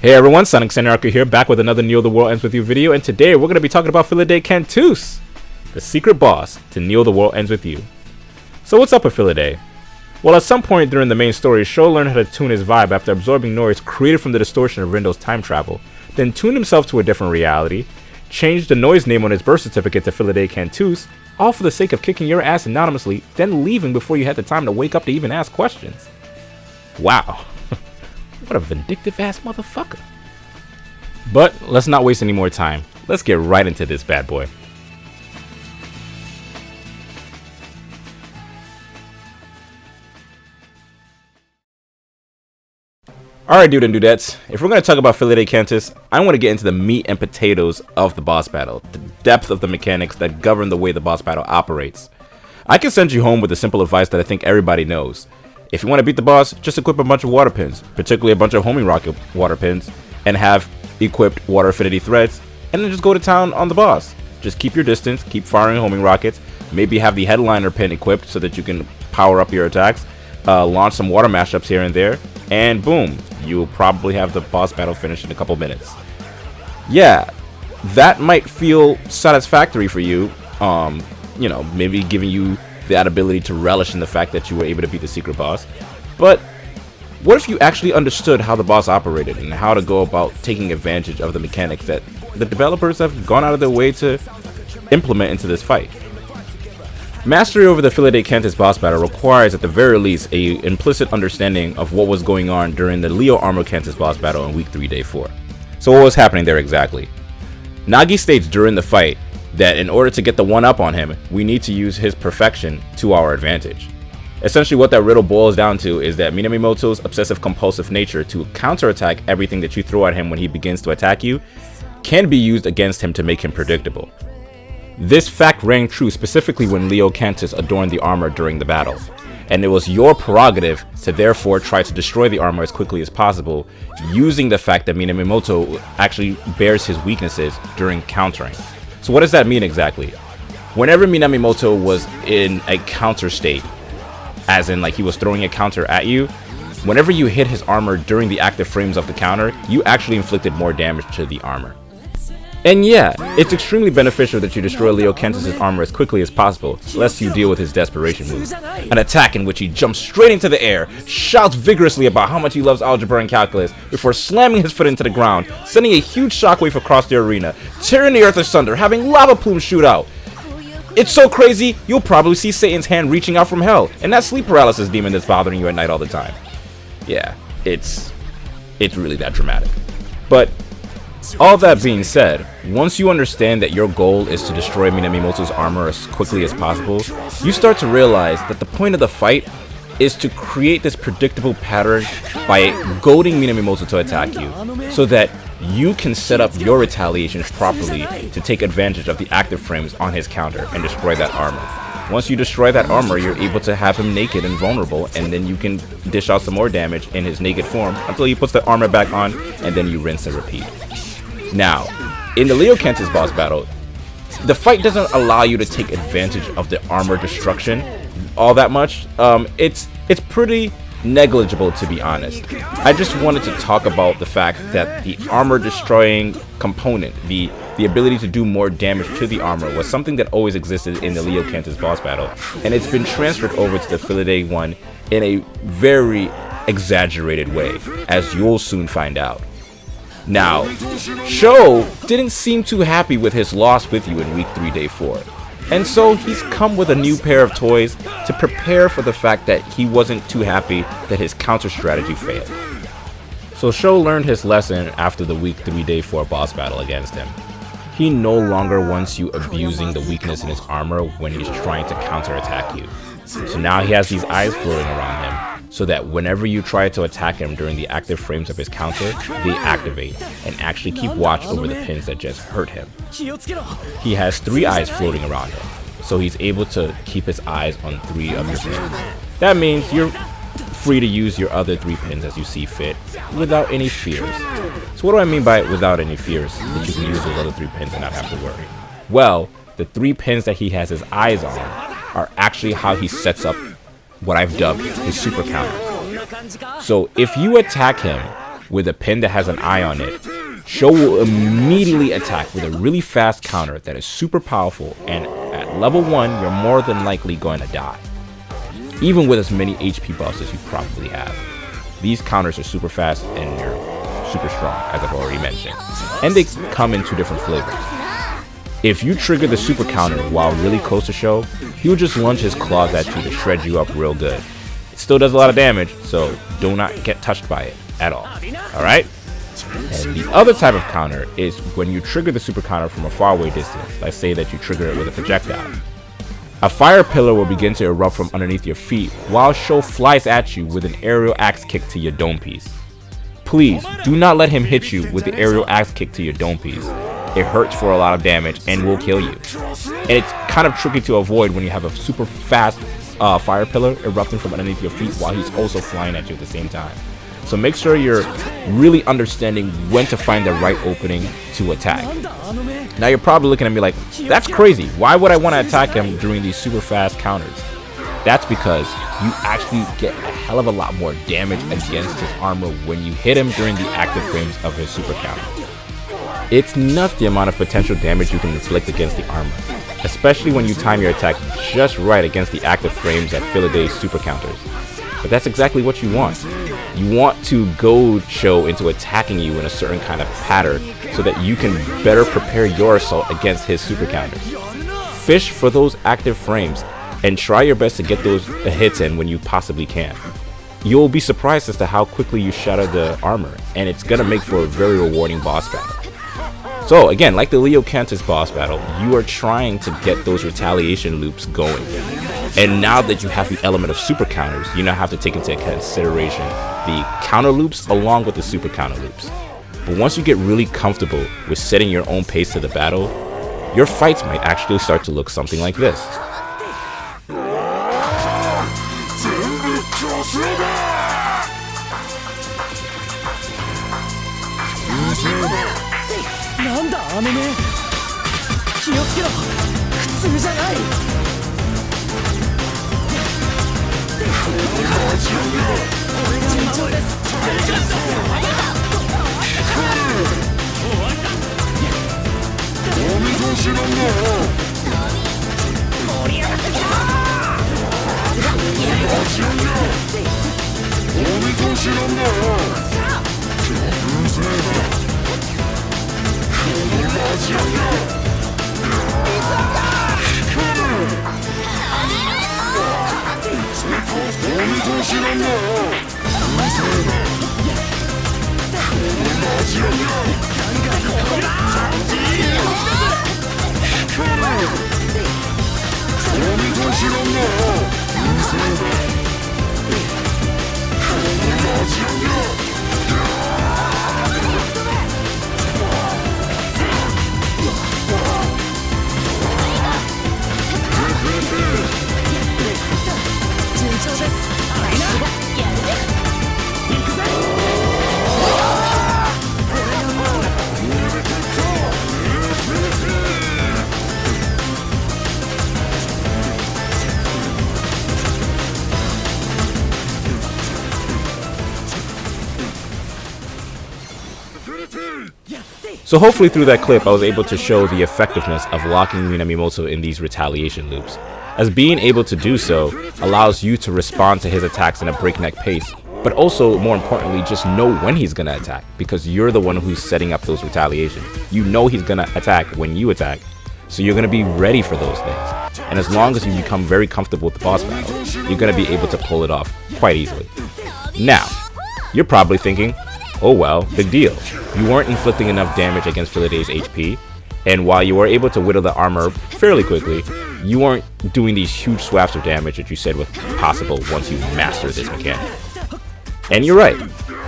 Hey everyone, Sonic Sanarka here, back with another Neo the World Ends With You video, and today we're going to be talking about Felidae Cantus, the secret boss to Neo the World Ends With You. So what's up with Felidae? Well, at some point during the main story, Sho learned how to tune his vibe after absorbing noise created from the distortion of Rindo's time travel, then tuned himself to a different reality, changed the noise name on his birth certificate to Felidae Cantus, all for the sake of kicking your ass anonymously, then leaving before you had the time to wake up to even ask questions. Wow. What a vindictive ass motherfucker. But let's not waste any more time. Let's get right into this bad boy. Alright, dude and dudettes, if we're going to talk about Felidae Cantus, I want to get into the meat and potatoes of the boss battle, the depth of the mechanics that govern the way the boss battle operates. I can send you home with the simple advice that I think everybody knows. If you want to beat the boss, just equip a bunch of water pins, particularly a bunch of homing rocket water pins, and have equipped water affinity threads, and then just go to town on the boss. Just keep your distance, keep firing homing rockets, maybe have the headliner pin equipped so that you can power up your attacks, launch some water mashups here and there, and boom, you'll probably have the boss battle finished in a couple minutes. Yeah, that might feel satisfactory for you, maybe giving you that ability to relish in the fact that you were able to beat the secret boss. But what if you actually understood how the boss operated and how to go about taking advantage of the mechanics that the developers have gone out of their way to implement into this fight? Mastery over the Felidae Cantus boss battle requires at the very least a implicit understanding of what was going on during the Leo Cantus boss battle in week 3 day 4. So what was happening there exactly? Nagi states during the fight that in order to get the one up on him, we need to use his perfection to our advantage. Essentially what that riddle boils down to is that Minamoto's obsessive compulsive nature to counterattack everything that you throw at him when he begins to attack you can be used against him to make him predictable. This fact rang true specifically when Leo Cantus adorned the armor during the battle, and it was your prerogative to therefore try to destroy the armor as quickly as possible, using the fact that Minamoto actually bears his weaknesses during countering. So what does that mean exactly? Whenever Minamoto was in a counter state, as in like he was throwing a counter at you, whenever you hit his armor during the active frames of the counter, you actually inflicted more damage to the armor. And yeah, it's extremely beneficial that you destroy Leo Cantus' armor as quickly as possible, lest you deal with his desperation move. An attack in which he jumps straight into the air, shouts vigorously about how much he loves algebra and calculus, before slamming his foot into the ground, sending a huge shockwave across the arena, tearing the earth asunder, having lava plumes shoot out. It's so crazy, you'll probably see Satan's hand reaching out from hell, and that sleep paralysis demon that's bothering you at night all the time. Yeah, it's really that dramatic. But all that being said, once you understand that your goal is to destroy Minamoto's armor as quickly as possible, you start to realize that the point of the fight is to create this predictable pattern by goading Minamoto to attack you, so that you can set up your retaliations properly to take advantage of the active frames on his counter and destroy that armor. Once you destroy that armor, you're able to have him naked and vulnerable, and then you can dish out some more damage in his naked form until he puts the armor back on, and then you rinse and repeat. Now, in the Leo Cantus boss battle, the fight doesn't allow you to take advantage of the armor destruction all that much. It's pretty negligible, to be honest. I just wanted to talk about the fact that the armor destroying component, the ability to do more damage to the armor, was something that always existed in the Leo Cantus boss battle, and it's been transferred over to the Felidae one in a very exaggerated way, as you'll soon find out. Now, Sho didn't seem too happy with his loss with you in week 3 day 4, and so he's come with a new pair of toys to prepare for the fact that he wasn't too happy that his counter strategy failed. So Sho learned his lesson after the week 3 day 4 boss battle against him. He no longer wants you abusing the weakness in his armor when he's trying to counterattack you. So now he has these eyes floating around him, so that whenever you try to attack him during the active frames of his counter, they activate and actually keep watch over the pins that just hurt him. He has 3 eyes floating around him, so he's able to keep his eyes on 3 of your pins. That means you're free to use your other 3 pins as you see fit, without any fears. So what do I mean by without any fears, that you can use those other 3 pins and not have to worry? Well, the 3 pins that he has his eyes on are actually how he sets up what I've dubbed his super counter. So if you attack him with a pin that has an eye on it, Sho will immediately attack with a really fast counter that is super powerful, and at level 1, you're more than likely going to die. Even with as many HP buffs as you probably have. These counters are super fast and they're super strong, as I've already mentioned. And they come in 2 different flavors. If you trigger the super counter while really close to Sho, he'll just lunge his claws at you to shred you up real good. It still does a lot of damage, so do not get touched by it at all. Alright? And the other type of counter is when you trigger the super counter from a faraway distance. Let's say that you trigger it with a projectile. A fire pillar will begin to erupt from underneath your feet while Sho flies at you with an aerial axe kick to your dome piece. Please do not let him hit you with the aerial axe kick to your dome piece. It hurts for a lot of damage and will kill you. And it's kind of tricky to avoid when you have a super fast fire pillar erupting from underneath your feet while he's also flying at you at the same time. So make sure you're really understanding when to find the right opening to attack. Now you're probably looking at me like, that's crazy. Why would I want to attack him during these super fast counters? That's because you actually get a hell of a lot more damage against his armor when you hit him during the active frames of his super counter. It's nuts the amount of potential damage you can inflict against the armor, especially when you time your attack just right against the active frames at Felidae's super counters. But that's exactly what you want. You want to goad Sho into attacking you in a certain kind of pattern so that you can better prepare your assault against his super counters. Fish for those active frames and try your best to get those hits in when you possibly can. You'll be surprised as to how quickly you shatter the armor, and it's gonna make for a very rewarding boss battle. So again, like the Leo Cantus boss battle, you are trying to get those retaliation loops going. And now that you have the element of super counters, you now have to take into consideration the counter loops along with the super counter loops. But once you get really comfortable with setting your own pace to the battle, your fights might actually start to look something like this. So hopefully through that clip I was able to show the effectiveness of locking Minamimoto in these retaliation loops, as being able to do so allows you to respond to his attacks in a breakneck pace, but also more importantly just know when he's gonna attack, because you're the one who's setting up those retaliations. You know he's gonna attack when you attack, so you're gonna be ready for those things. And as long as you become very comfortable with the boss battle, you're gonna be able to pull it off quite easily. Now, you're probably thinking, oh well, big deal. You weren't inflicting enough damage against Felidae's HP, and while you were able to whittle the armor fairly quickly, you weren't doing these huge swaths of damage that you said was possible once you master this mechanic. And you're right.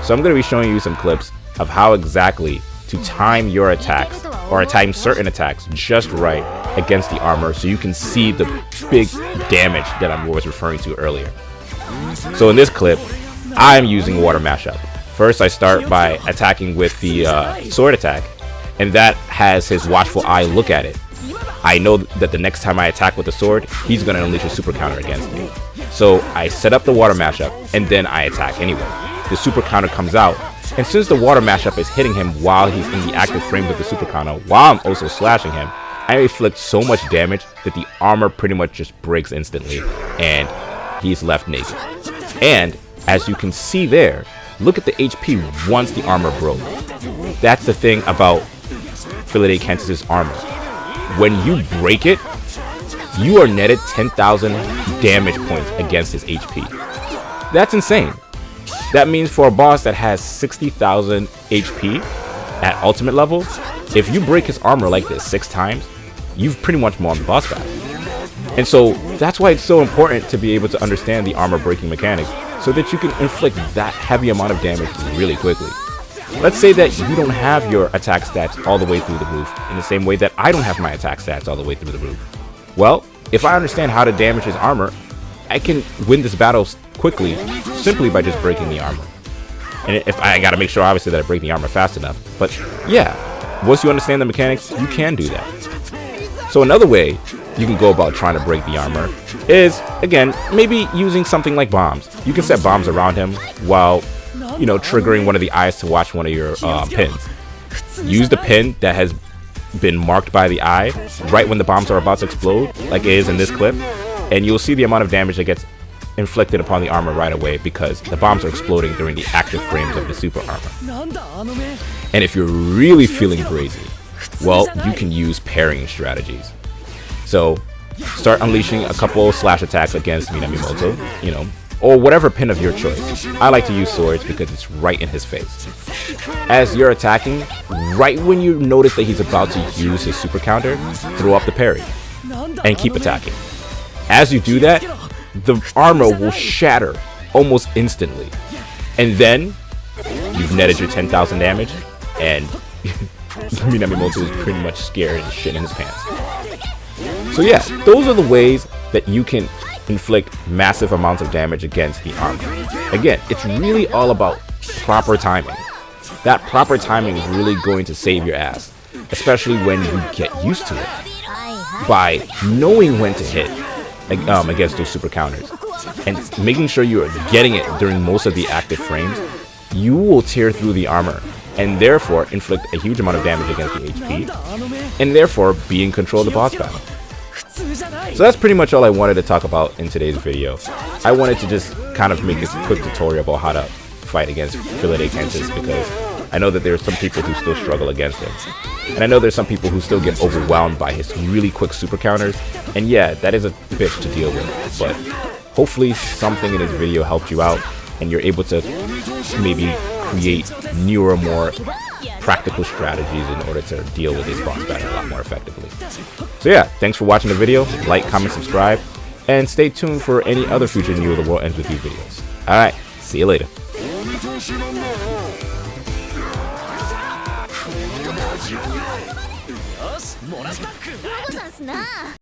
So I'm going to be showing you some clips of how exactly to time your attacks, or time certain attacks just right against the armor so you can see the big damage that I was referring to earlier. So in this clip, I'm using water mashup. First, I start by attacking with the sword attack, and that has his watchful eye look at it. I know that the next time I attack with the sword, he's going to unleash a super counter against me. So I set up the water mashup, and then I attack anyway. The super counter comes out, And since the water mashup is hitting him while he's in the active frames of the super counter, while I'm also slashing him, I inflict so much damage that the armor pretty much just breaks instantly, and he's left naked. And as you can see there, look at the HP once the armor broke. That's the thing about Felidae Cantus' armor. When you break it, you are netted 10,000 damage points against his HP. That's insane. That means for a boss that has 60,000 HP at ultimate level, if you break his armor like this 6 times, you've pretty much won the boss battle. And so that's why it's so important to be able to understand the armor breaking mechanics so that you can inflict that heavy amount of damage really quickly. Let's say that you don't have your attack stats all the way through the roof, in the same way that I don't have my attack stats all the way through the roof. Well, if I understand how to damage his armor, I can win this battle quickly simply by just breaking the armor. And if I gotta make sure obviously that I break the armor fast enough, but yeah, once you understand the mechanics, you can do that. So another way you can go about trying to break the armor is, again, maybe using something like bombs. You can set bombs around him while, you know, triggering one of the eyes to watch one of your pins. Use the pin that has been marked by the eye right when the bombs are about to explode, like it is in this clip, and you'll see the amount of damage that gets inflicted upon the armor right away because the bombs are exploding during the active frames of the super armor. And if you're really feeling crazy, well, you can use parrying strategies. So start unleashing a couple slash attacks against Minamimoto, you know, or whatever pin of your choice. I like to use swords because it's right in his face. As you're attacking, right when you notice that he's about to use his super counter, throw up the parry and keep attacking. As you do that, the armor will shatter almost instantly. And then you've netted your 10,000 damage and Minamimoto is pretty much scared and shit in his pants. So yeah, those are the ways that you can inflict massive amounts of damage against the armor. Again, it's really all about proper timing. That proper timing is really going to save your ass, especially when you get used to it. By knowing when to hit against those super counters and making sure you are getting it during most of the active frames, you will tear through the armor and therefore inflict a huge amount of damage against the HP and therefore be in control of the boss battle. So that's pretty much all I wanted to talk about in today's video. I wanted to just kind of make this quick tutorial about how to fight against Felidae Cantus because I know that there are some people who still struggle against him. And I know there's some people who still get overwhelmed by his really quick super counters. And yeah, that is a bitch to deal with. But hopefully something in this video helped you out and you're able to maybe create newer, more practical strategies in order to deal with this boss battle a lot more effectively. So yeah, thanks for watching the video. Like, comment, subscribe, and stay tuned for any other future New of the World Ends With You videos. Alright, see you later.